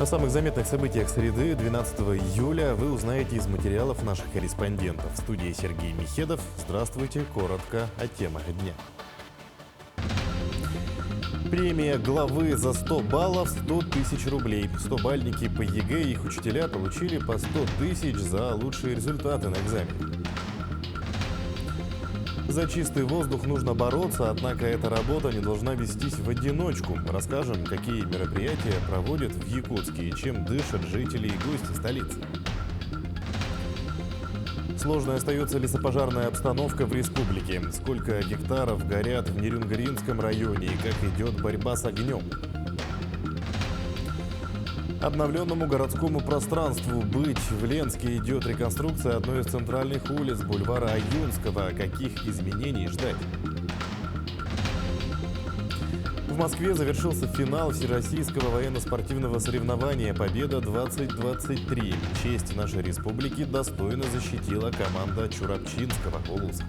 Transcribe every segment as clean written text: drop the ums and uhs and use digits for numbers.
О самых заметных событиях среды, 12 июля, вы узнаете из материалов наших корреспондентов. В студии Сергей Михедов. Здравствуйте. Коротко о темах дня. Премия главы за 100 баллов 100 тысяч рублей. 100-бальники по ЕГЭ и их учителя получили по 100 тысяч за лучшие результаты на экзамене. За чистый воздух нужно бороться, однако эта работа не должна вестись в одиночку. Расскажем, какие мероприятия проводят в Якутске и чем дышат жители и гости столицы. Сложной остается лесопожарная обстановка в республике. Сколько гектаров горят в Нерюнгринском районе и как идет борьба с огнем. Обновленному городскому пространству «Быть» в Ленске идет реконструкция одной из центральных улиц бульвара Аюнского. Каких изменений ждать? В Москве завершился финал Всероссийского военно-спортивного соревнования «Победа-2023». Честь нашей республики достойно защитила команда Чурапчинского улуса.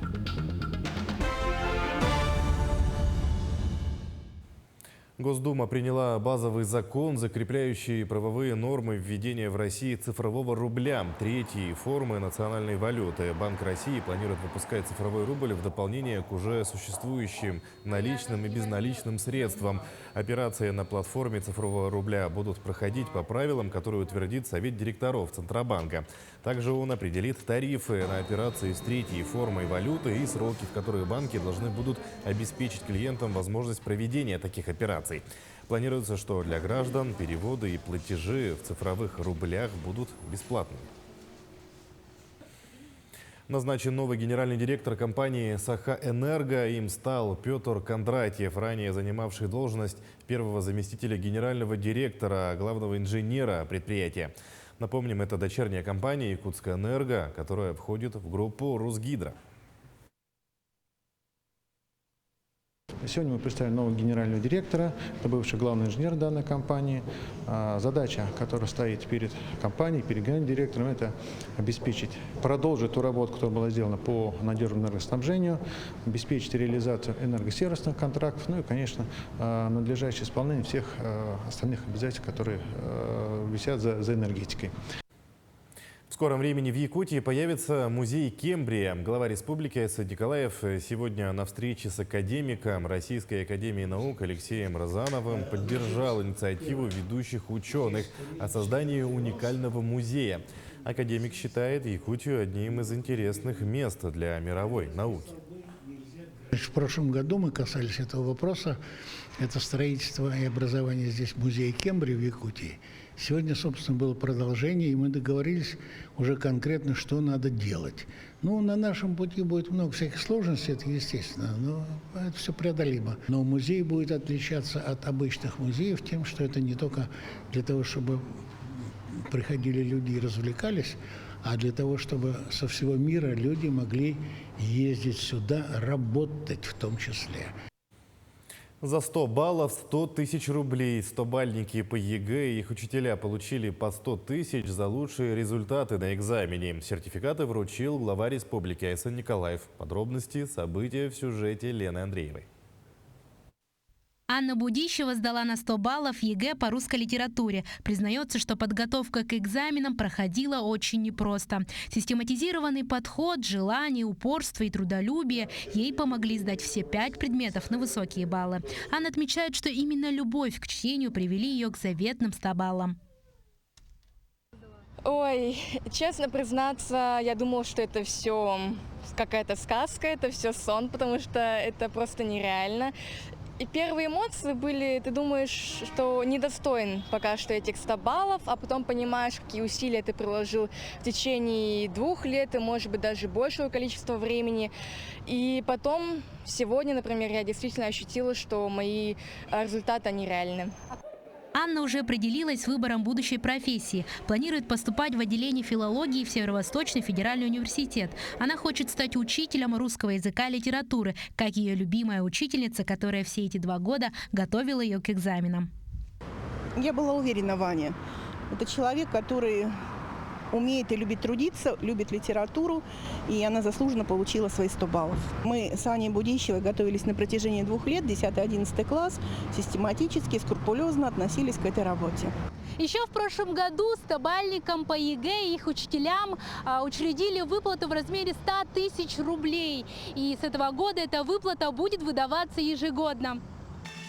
Госдума приняла базовый закон, закрепляющий правовые нормы введения в России цифрового рубля, третьей формы национальной валюты. Банк России планирует выпускать цифровой рубль в дополнение к уже существующим наличным и безналичным средствам. Операции на платформе цифрового рубля будут проходить по правилам, которые утвердит Совет директоров Центробанка. Также он определит тарифы на операции с третьей формой валюты и сроки, в которые банки должны будут обеспечить клиентам возможность проведения таких операций. Планируется, что для граждан переводы и платежи в цифровых рублях будут бесплатными. Назначен новый генеральный директор компании «Саха-Энерго». Им стал Петр Кондратьев, ранее занимавший должность первого заместителя генерального директора, главного инженера предприятия. Напомним, это дочерняя компания «Якутская энерго», которая входит в группу «Русгидро». Сегодня мы представили нового генерального директора, это бывший главный инженер данной компании. Задача, которая стоит перед компанией, перед генеральным директором, это обеспечить, продолжить ту работу, которая была сделана по надежному энергоснабжению, обеспечить реализацию энергосервисных контрактов, ну и, конечно, надлежащее исполнение всех остальных обязательств, которые висят за энергетикой. В скором времени в Якутии появится музей Кембрия. Глава республики Айсен Николаев сегодня на встрече с академиком Российской академии наук Алексеем Розановым поддержал инициативу ведущих ученых о создании уникального музея. Академик считает Якутию одним из интересных мест для мировой науки. В прошлом году мы касались этого вопроса. Это строительство и образование здесь музея Кембрия в Якутии. Сегодня, собственно, было продолжение, и мы договорились уже конкретно, что надо делать. Ну, на нашем пути будет много всяких сложностей, это естественно, но это все преодолимо. Но музей будет отличаться от обычных музеев тем, что это не только для того, чтобы приходили люди и развлекались, а для того, чтобы со всего мира люди могли ездить сюда, работать в том числе. За 100 баллов 100 тысяч рублей. 100-бальники по ЕГЭ и их учителя получили по 100 тысяч за лучшие результаты на экзамене. Сертификаты вручил глава республики Айсен Николаев. Подробности события в сюжете Лены Андреевой. Анна Будищева сдала на 100 баллов ЕГЭ по русской литературе. Признается, что подготовка к экзаменам проходила очень непросто. Систематизированный подход, желание, упорство и трудолюбие ей помогли сдать все 5 предметов на высокие баллы. Анна отмечает, что именно любовь к чтению привели ее к заветным 100 баллам. Ой, честно признаться, я думала, что это все какая-то сказка, это все сон, потому что это просто нереально. И первые эмоции были, ты думаешь, что недостоин пока что этих 100 баллов, а потом понимаешь, какие усилия ты приложил в течение 2 лет и, может быть, даже большего количества времени. И потом, сегодня, например, я действительно ощутила, что мои результаты, они реальны. Анна уже определилась с выбором будущей профессии. Планирует поступать в отделение филологии в Северо-Восточный федеральный университет. Она хочет стать учителем русского языка и литературы, как ее любимая учительница, которая все эти 2 года готовила ее к экзаменам. Я была уверена в Ане. Это человек, который умеет и любит трудиться, любит литературу, и она заслуженно получила свои 100 баллов. Мы с Аней Будищевой готовились на протяжении 2 лет, 10-11 класс, систематически, скрупулезно относились к этой работе. Еще в прошлом году 100-бальникам по ЕГЭ и их учителям учредили выплату в размере 100 тысяч рублей. И с этого года эта выплата будет выдаваться ежегодно.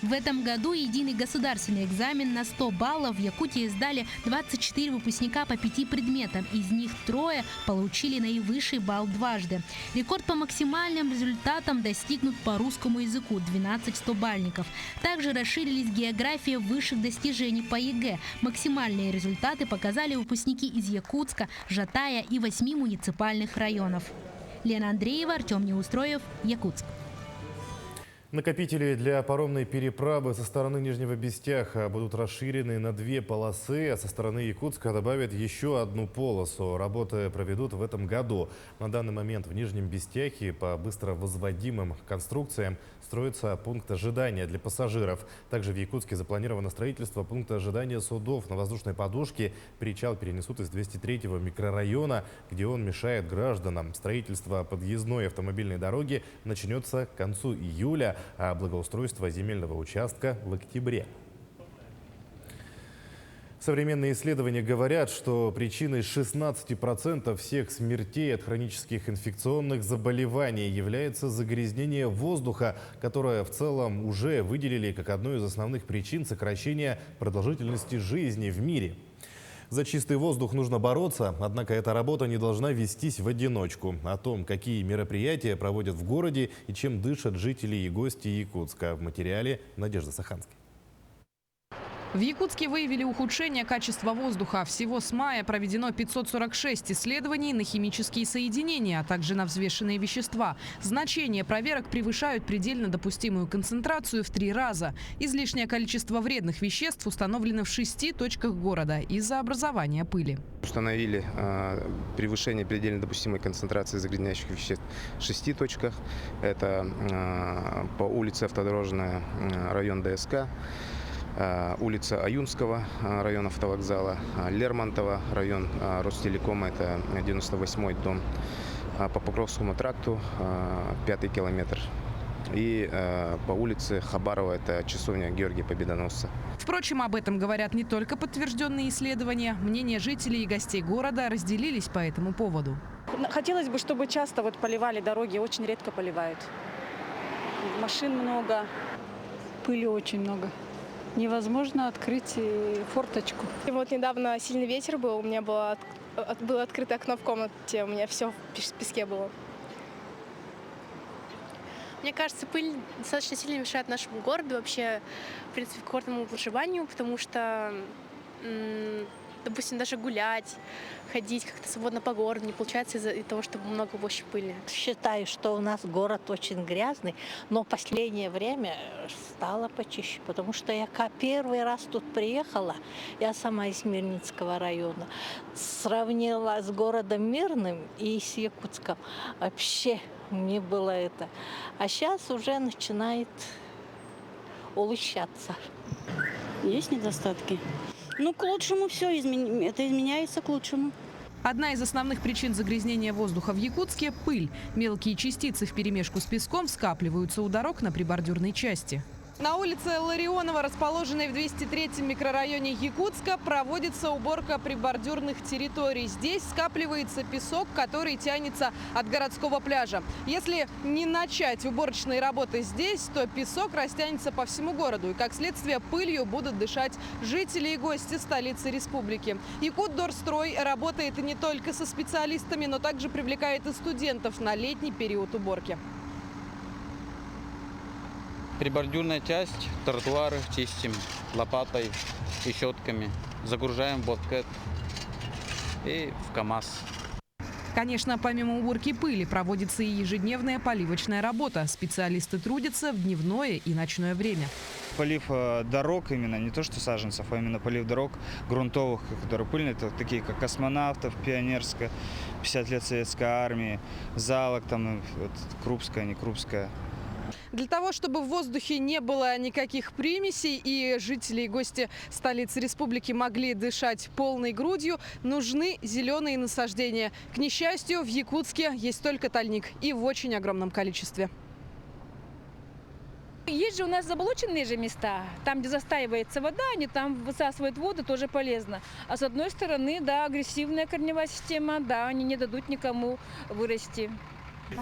В этом году единый государственный экзамен на 100 баллов в Якутии сдали 24 выпускника по 5 предметам. Из них 3 получили наивысший балл дважды. Рекорд по максимальным результатам достигнут по русскому языку – 12 100-бальников. Также расширились география высших достижений по ЕГЭ. Максимальные результаты показали выпускники из Якутска, Жатая и 8 муниципальных районов. Лена Андреева, Артем Неустроев, Якутск. Накопители для паромной переправы со стороны Нижнего Бестяха будут расширены на 2 полосы, а со стороны Якутска добавят еще 1 полосу. Работы проведут в этом году. На данный момент в Нижнем Бестяхе по быстро возводимым конструкциям строится пункт ожидания для пассажиров. Также в Якутске запланировано строительство пункта ожидания судов на воздушной подушке. Причал перенесут из 203-го микрорайона, где он мешает гражданам. Строительство подъездной автомобильной дороги начнется к концу июля, а благоустройство земельного участка в октябре. Современные исследования говорят, что причиной 16% всех смертей от хронических инфекционных заболеваний является загрязнение воздуха, которое в целом уже выделили как одну из основных причин сокращения продолжительности жизни в мире. За чистый воздух нужно бороться, однако эта работа не должна вестись в одиночку. О том, какие мероприятия проводят в городе и чем дышат жители и гости Якутска, в материале Надежды Саханской. В Якутске выявили ухудшение качества воздуха. Всего с мая проведено 546 исследований на химические соединения, а также на взвешенные вещества. Значения проверок превышают предельно допустимую концентрацию в 3 раза. Излишнее количество вредных веществ установлено в 6 точках города из-за образования пыли. Установили превышение предельно допустимой концентрации загрязняющих веществ в 6 точках. Это по улице Автодорожная, район ДСК. Улица Аюнского, район автовокзала, Лермонтова, район Ростелекома, это 98-й дом, по Покровскому тракту, 5-й километр. И по улице Хабарова, это часовня Георгия Победоносца. Впрочем, об этом говорят не только подтвержденные исследования. Мнения жителей и гостей города разделились по этому поводу. Хотелось бы, чтобы часто поливали дороги, очень редко поливают. Машин много, пыли очень много. Невозможно открыть форточку. И вот недавно сильный ветер был, у меня было открытое окно в комнате, у меня все в песке было. Мне кажется, пыль достаточно сильно мешает нашему городу, вообще, в принципе, комфортному проживанию, потому что, допустим, даже гулять, ходить как-то свободно по городу не получается из-за того, что много очень пыли. Считаю, что у нас город очень грязный, но в последнее время стало почище, потому что я первый раз тут приехала, я сама из Мирницкого района, сравнила с городом Мирным и с Якутском. Вообще мне было это. А сейчас уже начинает улучшаться. Есть недостатки? Ну, к лучшему все, это изменяется к лучшему. Одна из основных причин загрязнения воздуха в Якутске – пыль. Мелкие частицы вперемешку с песком скапливаются у дорог на прибордюрной части. На улице Ларионова, расположенной в 203-м микрорайоне Якутска, проводится уборка прибордюрных территорий. Здесь скапливается песок, который тянется от городского пляжа. Если не начать уборочные работы здесь, то песок растянется по всему городу. И, как следствие, пылью будут дышать жители и гости столицы республики. Якутдорстрой работает не только со специалистами, но также привлекает и студентов на летний период уборки. Прибордюрная часть, тротуары чистим лопатой и щетками. Загружаем в бобкэт и в КАМАЗ. Конечно, помимо уборки пыли проводится и ежедневная поливочная работа. Специалисты трудятся в дневное и ночное время. Полив дорог именно, не то что саженцев, а именно полив дорог грунтовых, которые пыльные, это такие как Космонавтов, Пионерская, 50 лет Советской армии, Залог, там, вот, Крупская, не Крупская. Для того, чтобы в воздухе не было никаких примесей и жители и гости столицы республики могли дышать полной грудью, нужны зеленые насаждения. К несчастью, в Якутске есть только тальник и в очень огромном количестве. Есть же у нас заболоченные же места, там, где застаивается вода, они там высасывают воду, тоже полезно. А с одной стороны, да, агрессивная корневая система, да, они не дадут никому вырасти.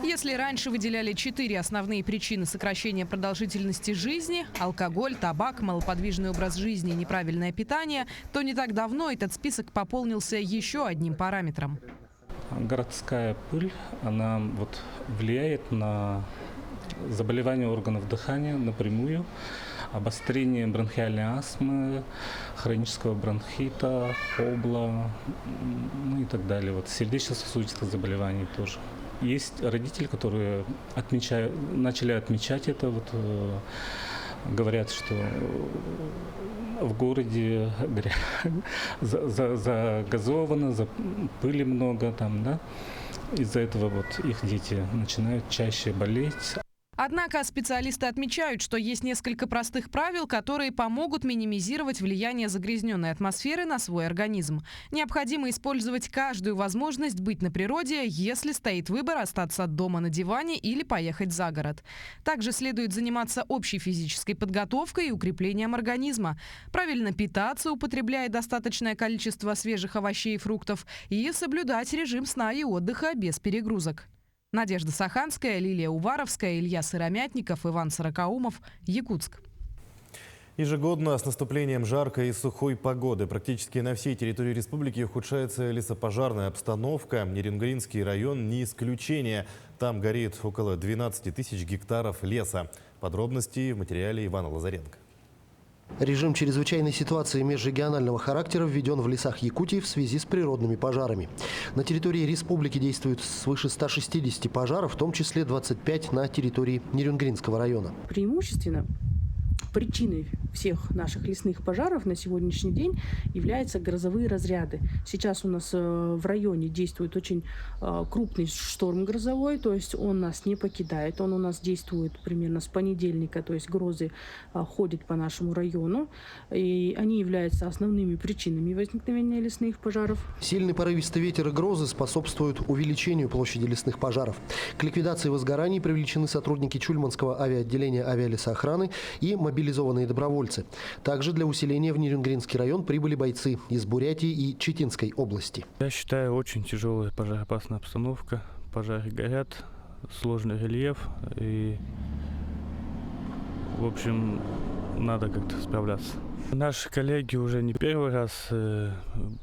Если раньше выделяли 4 основные причины сокращения продолжительности жизни – алкоголь, табак, малоподвижный образ жизни и неправильное питание, то не так давно этот список пополнился еще одним параметром. Городская пыль, она влияет на заболевания органов дыхания напрямую, обострение бронхиальной астмы, хронического бронхита, обла, и так далее. Сердечно-сосудистых заболеваний тоже. Есть родители, которые начали отмечать это. Говорят, что в городе загазовано, пыли много там, да. Из-за этого их дети начинают чаще болеть. Однако специалисты отмечают, что есть несколько простых правил, которые помогут минимизировать влияние загрязненной атмосферы на свой организм. Необходимо использовать каждую возможность быть на природе, если стоит выбор остаться дома на диване или поехать за город. Также следует заниматься общей физической подготовкой и укреплением организма, правильно питаться, употребляя достаточное количество свежих овощей и фруктов, и соблюдать режим сна и отдыха без перегрузок. Надежда Саханская, Лилия Уваровская, Илья Сыромятников, Иван Сорокаумов, Якутск. Ежегодно с наступлением жаркой и сухой погоды практически на всей территории республики ухудшается лесопожарная обстановка. Нерингринский район не исключение. Там горит около 12 тысяч гектаров леса. Подробности в материале Ивана Лазаренко. Режим чрезвычайной ситуации межрегионального характера введен в лесах Якутии в связи с природными пожарами. На территории республики действуют свыше 160 пожаров, в том числе 25 на территории Нерингринского района. Преимущественно причиной всех наших лесных пожаров на сегодняшний день являются грозовые разряды. Сейчас у нас в районе действует очень крупный шторм грозовой, то есть он нас не покидает. Он у нас действует примерно с понедельника, то есть грозы ходят по нашему району, и они являются основными причинами возникновения лесных пожаров. Сильный порывистый ветер и грозы способствуют увеличению площади лесных пожаров. К ликвидации возгораний привлечены сотрудники Чульманского авиаотделения авиалесоохраны и мобилизованные добровольцы. Также для усиления в Нерингринский район прибыли бойцы из Бурятии и Читинской области. Я считаю, очень тяжелая пожароопасная обстановка. Пожары горят, сложный рельеф и, в общем, надо как-то справляться. Наши коллеги уже не первый раз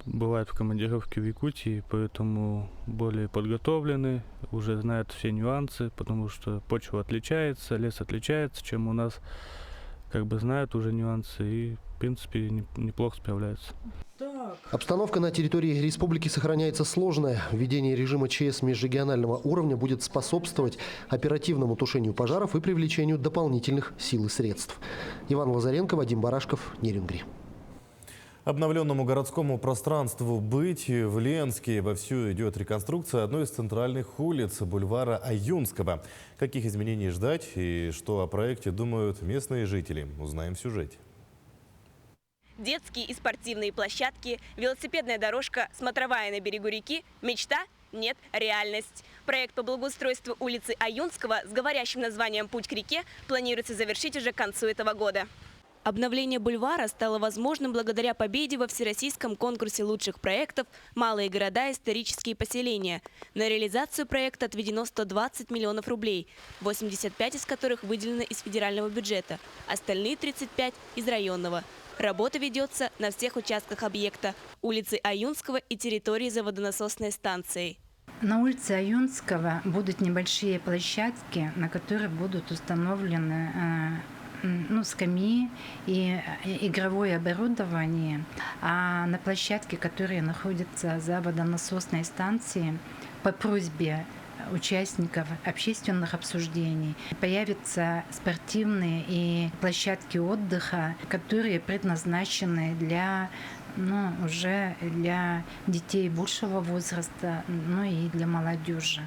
бывают в командировке в Якутии, поэтому более подготовлены, уже знают все нюансы, потому что почва отличается, лес отличается, чем у нас. Знают уже нюансы и, в принципе, неплохо справляются. Обстановка на территории республики сохраняется сложная. Введение режима ЧС межрегионального уровня будет способствовать оперативному тушению пожаров и привлечению дополнительных сил и средств. Иван Лазаренко, Вадим Барашков, Нерингри. Обновленному городскому пространству «Быть» в Ленске вовсю идет реконструкция одной из центральных улиц бульвара Аюнского. Каких изменений ждать и что о проекте думают местные жители, узнаем в сюжете. Детские и спортивные площадки, велосипедная дорожка, смотровая на берегу реки – мечта? Нет, реальность. Проект по благоустройству улицы Аюнского с говорящим названием «Путь к реке» планируется завершить уже к концу этого года. Обновление бульвара стало возможным благодаря победе во всероссийском конкурсе лучших проектов «Малые города. Исторические поселения». На реализацию проекта отведено 120 миллионов рублей, 85 из которых выделено из федерального бюджета, остальные 35 – из районного. Работа ведется на всех участках объекта – улицы Аюнского и территории за водонасосной станцией. На улице Аюнского будут небольшие площадки, на которых будут установлены скамьи и игровое оборудование. А на площадке, которые находятся за водонасосной станцией, по просьбе участников общественных обсуждений появятся спортивные и площадки отдыха, которые предназначены уже для детей большего возраста, и для молодежи.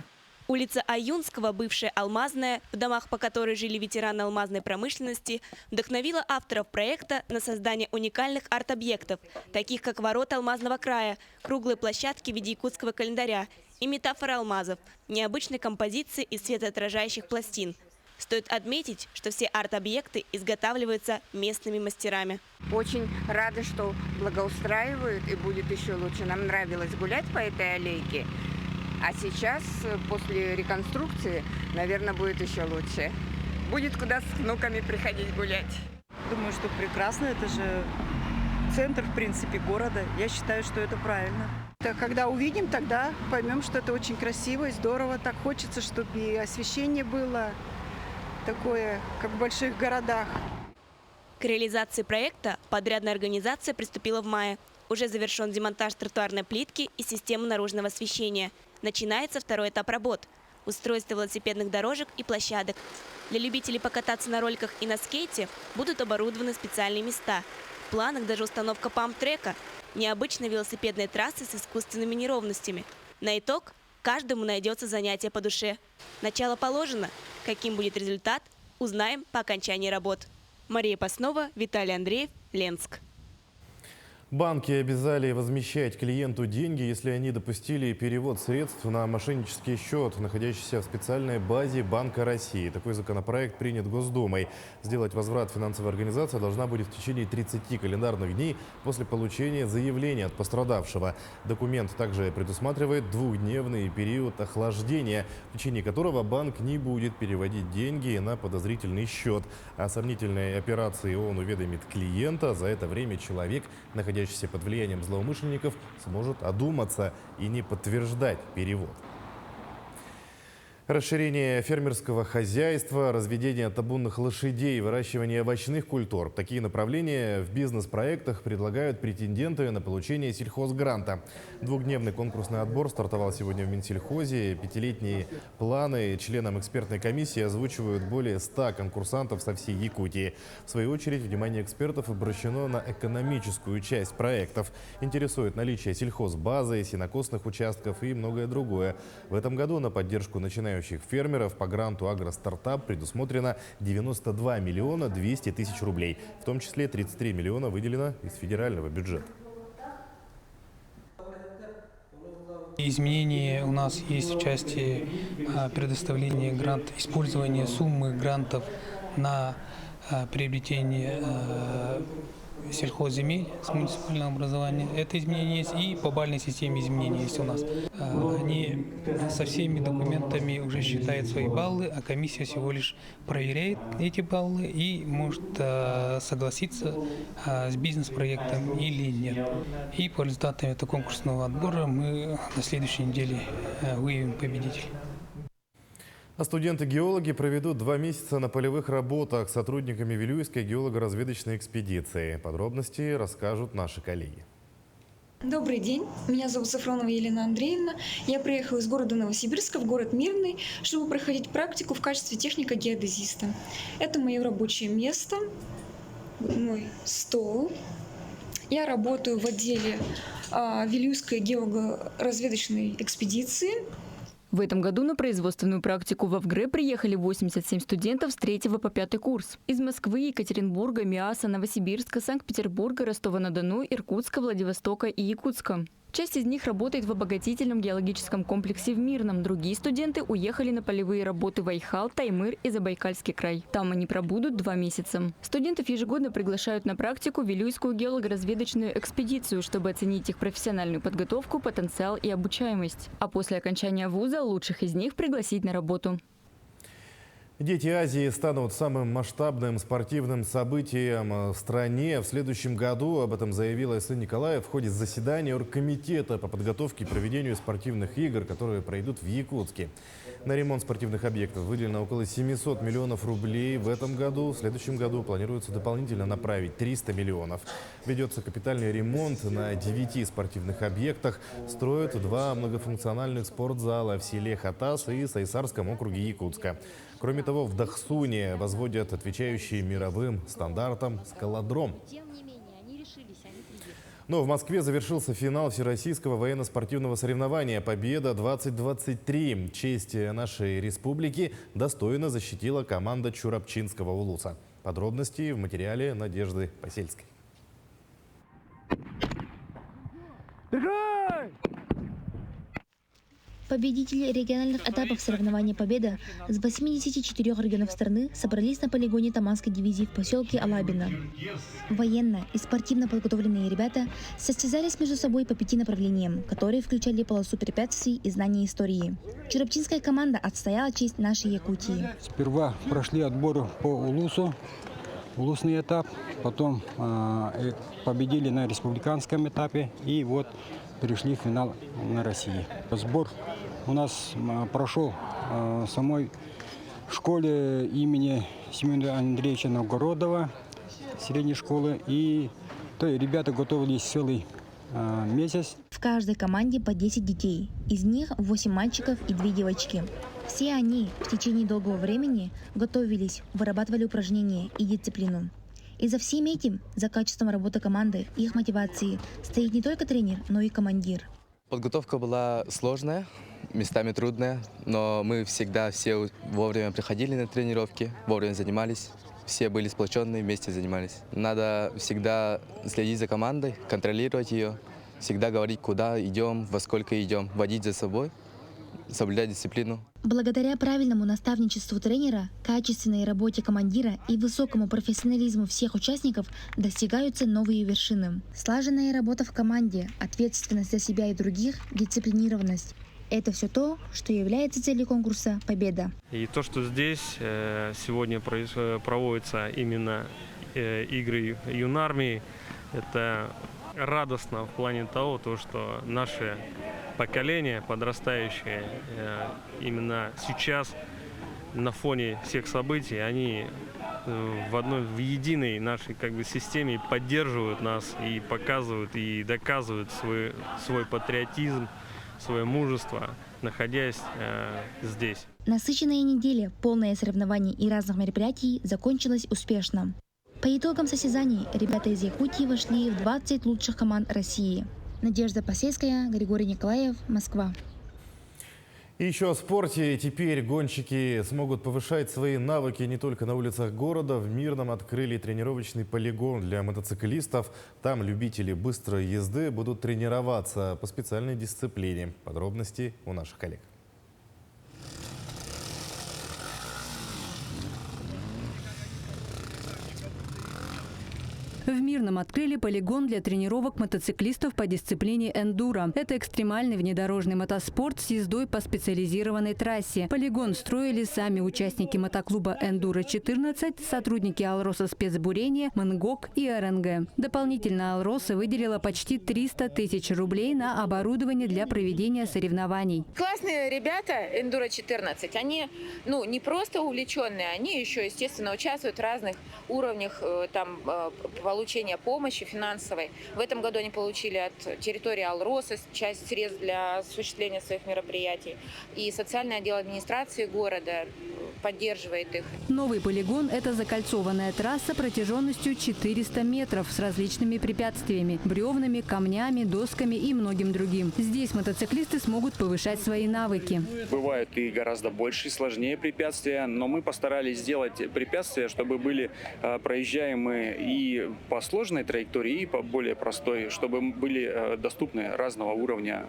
Улица Аюнского, бывшая Алмазная, в домах, по которой жили ветераны алмазной промышленности, вдохновила авторов проекта на создание уникальных арт-объектов, таких как ворота Алмазного края, круглые площадки в виде якутского календаря и метафора алмазов, необычной композиции из светоотражающих пластин. Стоит отметить, что все арт-объекты изготавливаются местными мастерами. Очень рада, что благоустраивают, и будет еще лучше. Нам нравилось гулять по этой аллейке. А сейчас, после реконструкции, наверное, будет еще лучше. Будет куда с внуками приходить гулять. Думаю, что прекрасно. Это же центр, в принципе, города. Я считаю, что это правильно. Когда увидим, тогда поймем, что это очень красиво и здорово. Так хочется, чтобы и освещение было такое, как в больших городах. К реализации проекта подрядная организация приступила в мае. Уже завершен демонтаж тротуарной плитки и системы наружного освещения. Начинается второй этап работ – устройство велосипедных дорожек и площадок. Для любителей покататься на роликах и на скейте будут оборудованы специальные места. В планах даже установка памп-трека – необычной велосипедной трассы с искусственными неровностями. На итог каждому найдется занятие по душе. Начало положено. Каким будет результат, узнаем по окончании работ. Мария Паснова, Виталий Андреев, Ленск. Банки обязали возмещать клиенту деньги, если они допустили перевод средств на мошеннический счет, находящийся в специальной базе Банка России. Такой законопроект принят Госдумой. Сделать возврат финансовая организация должна будет в течение 30 календарных дней после получения заявления от пострадавшего. Документ также предусматривает двухдневный период охлаждения, в течение которого банк не будет переводить деньги на подозрительный счет. О сомнительной операции он уведомит клиента. За это время человек, находящийся под влиянием злоумышленников, сможет одуматься и не подтверждать перевод. Расширение фермерского хозяйства, разведение табунных лошадей, выращивание овощных культур. Такие направления в бизнес-проектах предлагают претенденты на получение сельхозгранта. Двухдневный конкурсный отбор стартовал сегодня в Минсельхозе. Пятилетние планы членам экспертной комиссии озвучивают более 100 конкурсантов со всей Якутии. В свою очередь, внимание экспертов обращено на экономическую часть проектов. Интересует наличие сельхозбазы, сенокосных участков и многое другое. В этом году на поддержку начинающих фермеров по гранту «Агростартап» предусмотрено 92 миллиона 200 тысяч рублей. В том числе 33 миллиона выделено из федерального бюджета. Изменения у нас есть в части предоставления гранта, использования суммы грантов на приобретение сельхозземель с муниципального образования. Это изменение есть, и по бальной системе изменения есть у нас. Они со всеми документами уже считают свои баллы, а комиссия всего лишь проверяет эти баллы и может согласиться с бизнес-проектом или нет. И по результатам этого конкурсного отбора мы на следующей неделе выявим победителя. А студенты-геологи проведут 2 месяца на полевых работах с сотрудниками Вилюйской геолого-разведочной экспедиции. Подробности расскажут наши коллеги. Добрый день, меня зовут Сафронова Елена Андреевна. Я приехала из города Новосибирска в город Мирный, чтобы проходить практику в качестве техника-геодезиста. Это мое рабочее место, мой стол. Я работаю в отделе Вилюйской геолого-разведочной экспедиции. В этом году на производственную практику в ВГРЭ приехали 87 студентов с 3 по 5 курс. Из Москвы, Екатеринбурга, Миаса, Новосибирска, Санкт-Петербурга, Ростова-на-Дону, Иркутска, Владивостока и Якутска. Часть из них работает в обогатительном геологическом комплексе в Мирном. Другие студенты уехали на полевые работы в Айхал, Таймыр и Забайкальский край. Там они пробудут 2 месяца. Студентов ежегодно приглашают на практику в Вилюйскую геолого-разведочную экспедицию, чтобы оценить их профессиональную подготовку, потенциал и обучаемость. А после окончания вуза лучших из них пригласить на работу. Дети Азии станут самым масштабным спортивным событием в стране в следующем году. Об этом заявил Айсын Николаев в ходе заседания оргкомитета по подготовке и проведению спортивных игр, которые пройдут в Якутске. На ремонт спортивных объектов выделено около 700 миллионов рублей в этом году. В следующем году планируется дополнительно направить 300 миллионов. Ведется капитальный ремонт на 9 спортивных объектах. Строят 2 многофункциональных спортзала в селе Хатас и Сайсарском округе Якутска. Кроме того, в Дахсуне возводят отвечающий мировым стандартам скалодром. Но в Москве завершился финал всероссийского военно-спортивного соревнования «Победа-2023». Честь нашей республики достойно защитила команда Чурапчинского улуса. Подробности в материале Надежды Посельской. Победители региональных этапов соревнования «Победа» с 84 регионов страны собрались на полигоне Таманской дивизии в поселке Алабино. Военно и спортивно подготовленные ребята состязались между собой по 5 направлениям, которые включали полосу препятствий и знания истории. Чурапчинская команда отстояла честь нашей Якутии. Сперва прошли отбор по улусу, улусный этап, потом победили на республиканском этапе и вот перешли в финал на России. Сбор у нас прошел в самой школе имени Семена Андреевича Новгородова, средней школы. И ребята готовились целый месяц. В каждой команде по 10 детей. Из них 8 мальчиков и 2 девочки. Все они в течение долгого времени готовились, вырабатывали упражнения и дисциплину. И за всем этим, за качеством работы команды и их мотивации, стоит не только тренер, но и командир. Подготовка была сложная, местами трудная, но мы всегда все вовремя приходили на тренировки, вовремя занимались. Все были сплоченные, вместе занимались. Надо всегда следить за командой, контролировать ее, всегда говорить, куда идем, во сколько идем, водить за собой, соблюдать дисциплину. Благодаря правильному наставничеству тренера, качественной работе командира и высокому профессионализму всех участников достигаются новые вершины. Слаженная работа в команде, ответственность за себя и других, дисциплинированность – это все то, что является целью конкурса «Победа». И то, что здесь сегодня проводятся именно игры юнармии, это радостно в плане того, что наше поколение подрастающее именно сейчас на фоне всех событий, они в единой нашей системе поддерживают нас и показывают и доказывают свой патриотизм, свое мужество, находясь здесь. Насыщенная неделя, полная соревнований и разных мероприятий, закончилась успешно. По итогам состязаний ребята из Якутии вошли в 20 лучших команд России. Надежда Посельская, Григорий Николаев, Москва. И еще о спорте. Теперь гонщики смогут повышать свои навыки не только на улицах города. В Мирном открыли тренировочный полигон для мотоциклистов. Там любители быстрой езды будут тренироваться по специальной дисциплине. Подробности у наших коллег. В Мирном открыли полигон для тренировок мотоциклистов по дисциплине эндуро. Это экстремальный внедорожный мотоспорт с ездой по специализированной трассе. Полигон строили сами участники мотоклуба «Эндуро-14», сотрудники «Алроса спецбурения», «Мангок» и «РНГ». Дополнительно «Алроса» выделила почти 300 тысяч рублей на оборудование для проведения соревнований. Классные ребята «Эндуро-14», они не просто увлеченные, они еще, естественно, участвуют в разных уровнях получения помощи финансовой. В этом году они получили от территории Алроса часть средств для осуществления своих мероприятий. И социальный отдел администрации города поддерживает их. Новый полигон – это закольцованная трасса протяженностью 400 метров с различными препятствиями – бревнами, камнями, досками и многим другим. Здесь мотоциклисты смогут повышать свои навыки. Бывают и гораздо больше и сложнее препятствия, но мы постарались сделать препятствия, чтобы были проезжаемые и по сложной траектории, и по более простой, чтобы были доступны разного уровня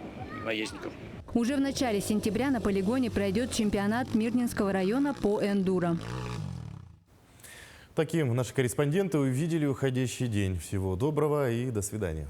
наездников. Уже в начале сентября на полигоне пройдет чемпионат Мирнинского района по эндуро. Таким наши корреспонденты увидели уходящий день. Всего доброго и до свидания.